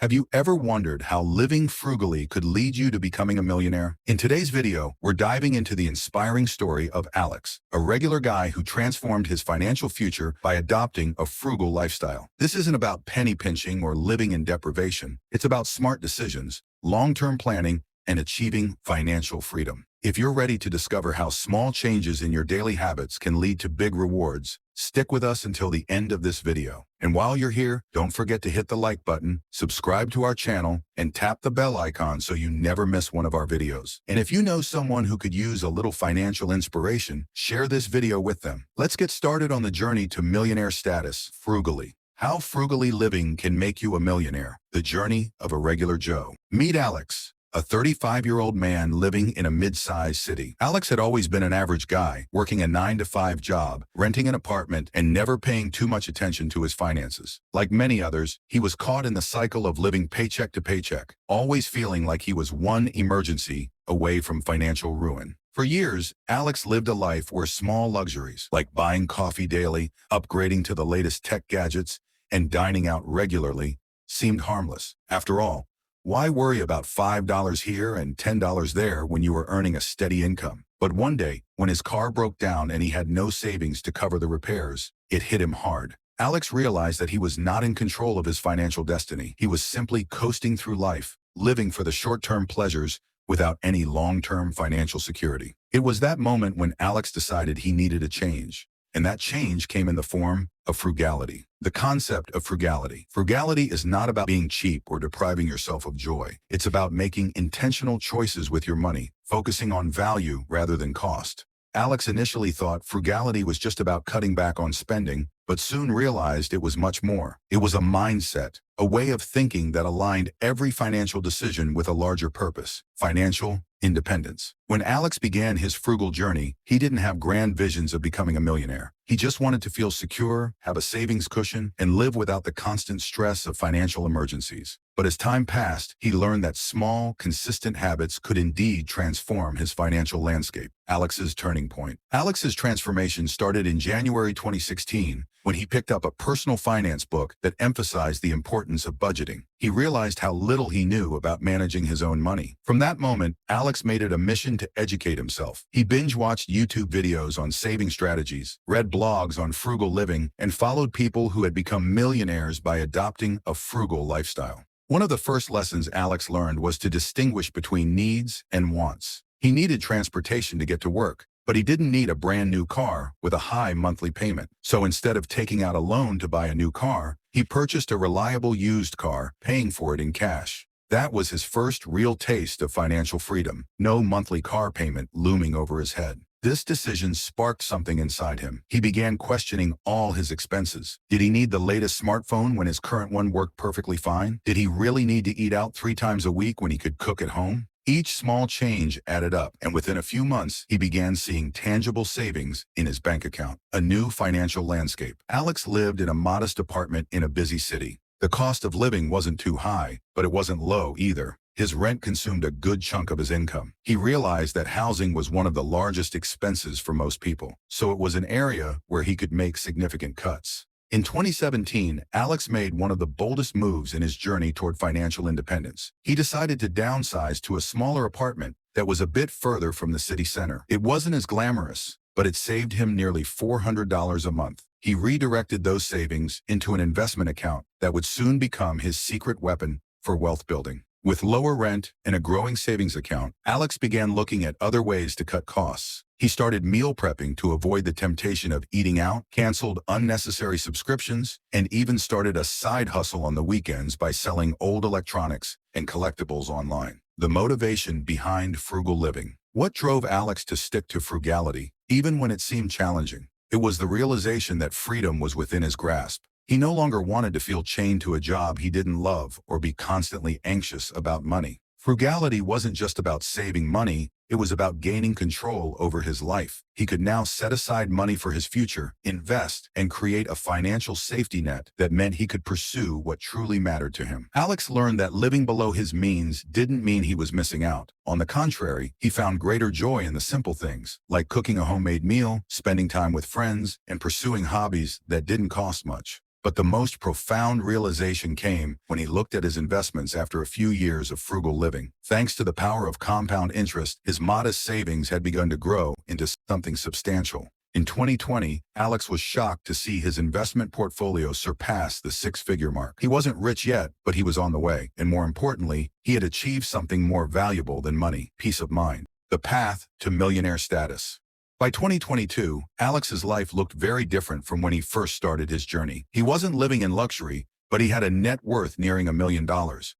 Have you ever wondered how living frugally could lead you to becoming a millionaire? In today's video, we're diving into the inspiring story of Alex, a regular guy who transformed his financial future by adopting a frugal lifestyle. This isn't about penny pinching or living in deprivation. It's about smart decisions, long-term planning, and achieving financial freedom. If you're ready to discover how small changes in your daily habits can lead to big rewards, stick with us until the end of this video. And while you're here, don't forget to hit the like button, subscribe to our channel, and tap the bell icon so you never miss one of our videos. And if you know someone who could use a little financial inspiration, share this video with them. Let's get started on the journey to millionaire status frugally. How frugally living can make you a millionaire. The journey of a regular Joe. Meet Alex, a 35-year-old man living in a mid-sized city. Alex had always been an average guy, working a 9-to-5 job, renting an apartment, and never paying too much attention to his finances. Like many others, he was caught in the cycle of living paycheck to paycheck, always feeling like he was one emergency away from financial ruin. For years, Alex lived a life where small luxuries, like buying coffee daily, upgrading to the latest tech gadgets, and dining out regularly, seemed harmless. After all, why worry about $5 here and $10 there when you were earning a steady income? But one day, when his car broke down and he had no savings to cover the repairs, it hit him hard. Alex realized that he was not in control of his financial destiny. He was simply coasting through life, living for the short-term pleasures without any long-term financial security. It was that moment when Alex decided he needed a change. And that change came in the form of frugality. The concept of frugality. Frugality is not about being cheap or depriving yourself of joy. It's about making intentional choices with your money, focusing on value rather than cost. Alex initially thought frugality was just about cutting back on spending, but soon realized it was much more. It was a mindset, a way of thinking that aligned every financial decision with a larger purpose: financial independence. When Alex began his frugal journey, he didn't have grand visions of becoming a millionaire. He just wanted to feel secure, have a savings cushion, and live without the constant stress of financial emergencies. But as time passed, he learned that small, consistent habits could indeed transform his financial landscape. Alex's turning point. Alex's transformation started in January 2016, when he picked up a personal finance book that emphasized the importance of budgeting. He realized how little he knew about managing his own money. From that moment, Alex made it a mission to educate himself. He binge-watched YouTube videos on saving strategies, read blogs on frugal living, and followed people who had become millionaires by adopting a frugal lifestyle. One of the first lessons Alex learned was to distinguish between needs and wants. He needed transportation to get to work, but he didn't need a brand new car with a high monthly payment. So instead of taking out a loan to buy a new car, he purchased a reliable used car, paying for it in cash. That was his first real taste of financial freedom. No monthly car payment looming over his head. This decision sparked something inside him. He began questioning all his expenses. Did he need the latest smartphone when his current one worked perfectly fine? Did he really need to eat out 3 times a week when he could cook at home? Each small change added up, and within a few months, he began seeing tangible savings in his bank account. A new financial landscape. Alex lived in a modest apartment in a busy city. The cost of living wasn't too high, but it wasn't low either. His rent consumed a good chunk of his income. He realized that housing was one of the largest expenses for most people, so it was an area where he could make significant cuts. In 2017, Alex made one of the boldest moves in his journey toward financial independence. He decided to downsize to a smaller apartment that was a bit further from the city center. It wasn't as glamorous, but it saved him nearly $400 a month. He redirected those savings into an investment account that would soon become his secret weapon for wealth building. With lower rent and a growing savings account, Alex began looking at other ways to cut costs. He started meal prepping to avoid the temptation of eating out, canceled unnecessary subscriptions, and even started a side hustle on the weekends by selling old electronics and collectibles online. The motivation behind frugal living. What drove Alex to stick to frugality, even when it seemed challenging? It was the realization that freedom was within his grasp. He no longer wanted to feel chained to a job he didn't love or be constantly anxious about money. Frugality wasn't just about saving money, it was about gaining control over his life. He could now set aside money for his future, invest, and create a financial safety net that meant he could pursue what truly mattered to him. Alex learned that living below his means didn't mean he was missing out. On the contrary, he found greater joy in the simple things, like cooking a homemade meal, spending time with friends, and pursuing hobbies that didn't cost much. But the most profound realization came when he looked at his investments after a few years of frugal living. Thanks to the power of compound interest, his modest savings had begun to grow into something substantial. In 2020, Alex was shocked to see his investment portfolio surpass the six-figure mark. He wasn't rich yet, but he was on the way. And more importantly, he had achieved something more valuable than money: peace of mind. The path to millionaire status. By 2022, Alex's life looked very different from when he first started his journey. He wasn't living in luxury, but he had a net worth nearing $1 million.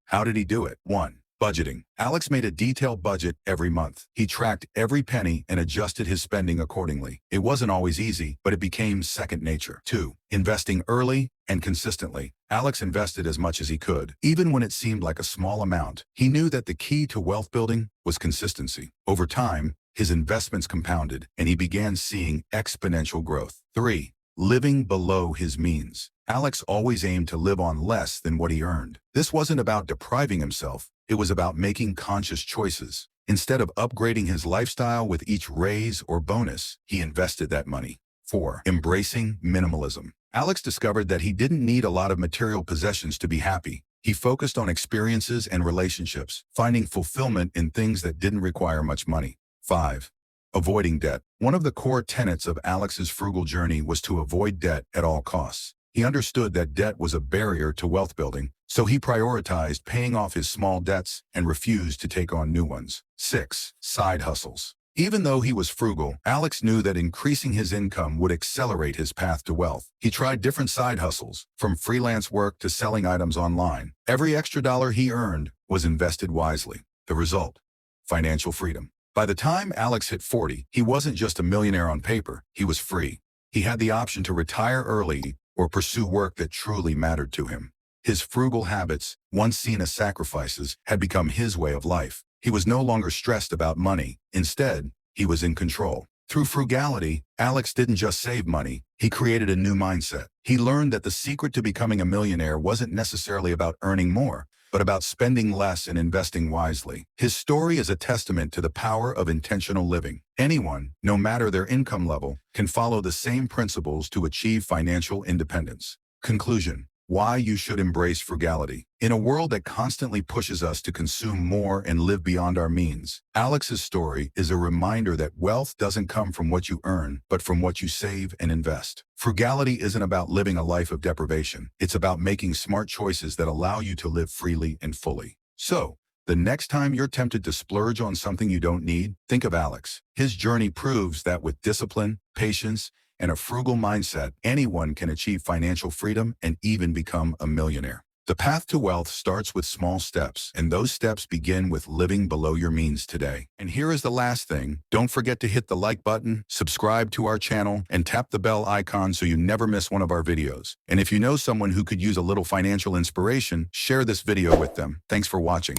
How did he do it? 1. Budgeting. Alex made a detailed budget every month. He tracked every penny and adjusted his spending accordingly. It wasn't always easy, but it became second nature. 2. Investing early and consistently. Alex invested as much as he could, even when it seemed like a small amount. He knew that the key to wealth building was consistency. Over time, his investments compounded, and he began seeing exponential growth. 3. Living below his means. Alex always aimed to live on less than what he earned. This wasn't about depriving himself. It was about making conscious choices. Instead of upgrading his lifestyle with each raise or bonus, he invested that money. 4. Embracing minimalism. Alex discovered that he didn't need a lot of material possessions to be happy. He focused on experiences and relationships, finding fulfillment in things that didn't require much money. 5. Avoiding debt. One of the core tenets of Alex's frugal journey was to avoid debt at all costs. He understood that debt was a barrier to wealth building, so he prioritized paying off his small debts and refused to take on new ones. 6. Side hustles. Even though he was frugal, Alex knew that increasing his income would accelerate his path to wealth. He tried different side hustles, from freelance work to selling items online. Every extra dollar he earned was invested wisely. The result: financial freedom. By the time Alex hit 40, he wasn't just a millionaire on paper, he was free. He had the option to retire early or pursue work that truly mattered to him. His frugal habits, once seen as sacrifices, had become his way of life. He was no longer stressed about money. Instead, he was in control. Through frugality, Alex didn't just save money, he created a new mindset. He learned that the secret to becoming a millionaire wasn't necessarily about earning more, but about spending less and investing wisely. His story is a testament to the power of intentional living. Anyone, no matter their income level, can follow the same principles to achieve financial independence. Conclusion: why you should embrace frugality. In a world that constantly pushes us to consume more and live beyond our means, Alex's story is a reminder that wealth doesn't come from what you earn, but from what you save and invest. Frugality isn't about living a life of deprivation. It's about making smart choices that allow you to live freely and fully. So, the next time you're tempted to splurge on something you don't need, think of Alex. His journey proves that with discipline, patience, and a frugal mindset, anyone can achieve financial freedom and even become a millionaire. The path to wealth starts with small steps, and those steps begin with living below your means today. And here is the last thing. Don't forget to hit the like button, subscribe to our channel, and tap the bell icon so you never miss one of our videos. And if you know someone who could use a little financial inspiration, share this video with them. Thanks for watching.